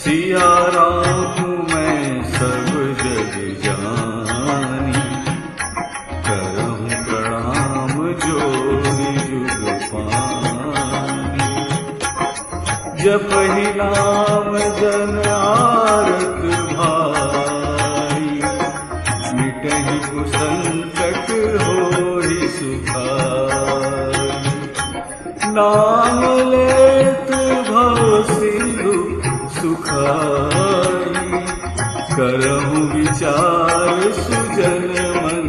सिया राम मैं सब जग जानी, करहूँ प्रणाम जोरि जुग पानी। जपहि नाम जन आरत भाई, मिटहि कुसंकट होहि सुखाई। नाम लेत भव सिंधु सुखाई, करहु विचार सुजन मन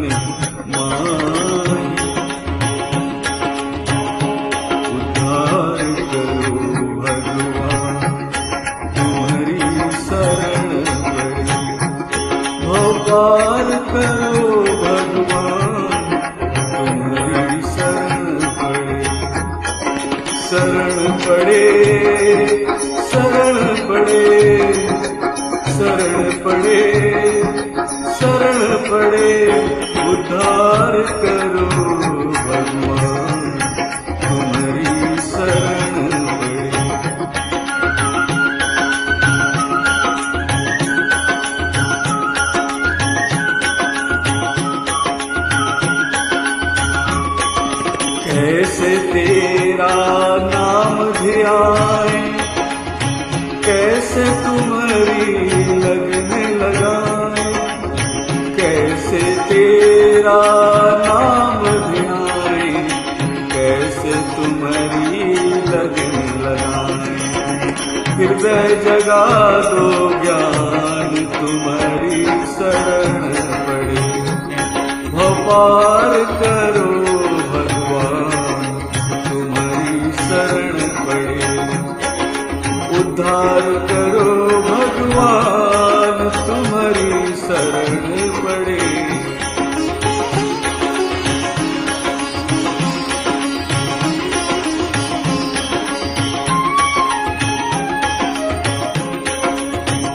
माई। उद्धार करो भगवान तुम्हारी शरण पड़ी, भवपार करो भगवान तुम्हारी शरण पड़ी। शरण पड़े शरण पड़े शरण पड़े शरण पड़े, उद्धार करो भगवान तुम्हारी शरण पड़े। कैसे तेरा नाम ध्याए, कैसे तुम्हारी लगन लगाए। कैसे तेरा नाम ध्याए, कैसे तुम्हारी लगन लगाए। हृदय जगा दो ज्ञान तुम्हारी शरण पड़े, भवपार करो शरण पड़े। उद्धार करो भगवान तुम्हारी शरण पड़े।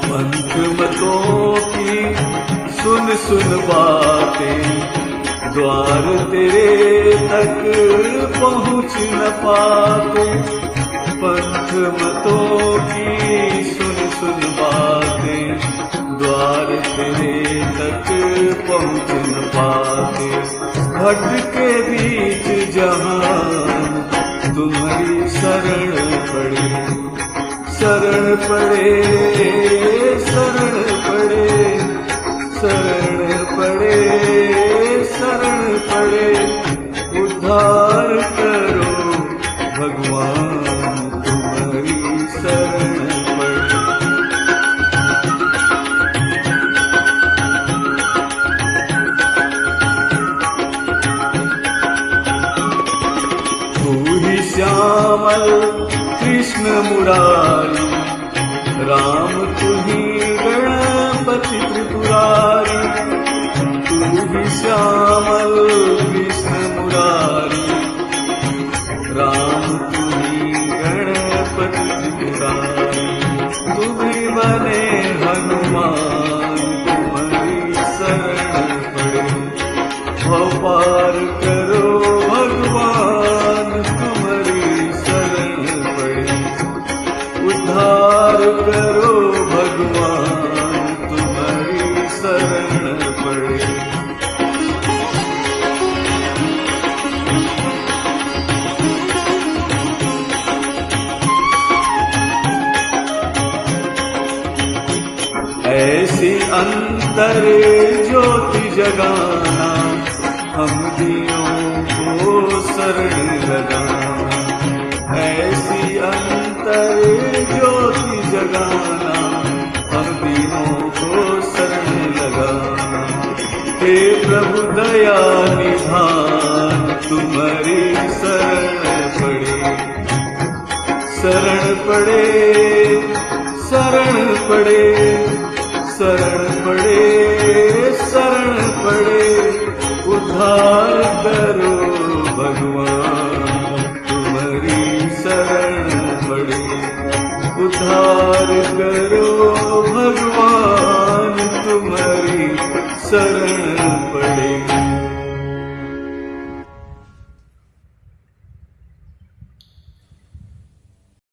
पंथ मतों की सुन सुन बातें, द्वार तेरे तक पहुँच न पाते। पंथ मतों की सुन सुन बातें, द्वार तेरे तक पहुँच न पाते। भटके बीच जहान तुम्हारी शरण पड़े, शरण पड़े शरण पड़े शरण पड़े शरण पड़े। उद्धार करो भगवान तुम्हारी शरण पड़े। तू ही श्यामल कृष्ण मुरारी, राम तू ही गणपति त्रिपुरारी। तू ही श्यामल कृष्ण मुरारी, राम तू ही गणपति त्रिपुरारी। तुम्ही बने हनुमान तुम्हारी शरण पड़े, भवपार करो भगवान तुम्हारी शरण पड़े। उद्धार करो भगवान तुम्हारी शरण पड़े। ऐसी अंतर ज्योति जगाना, हम दियों को शरण लगाना। ऐसी अंतर ज्योति जगाना, हम दियों को शरण लगाना। हे प्रभु दया निधान तुम्हारी शरण पड़े, शरण पड़े शरण पड़े शरण पड़े शरण पड़े। उद्धार करो भगवान तुम्हारी शरण पड़े, उद्धार करो भगवान तुम्हारी शरण पड़े।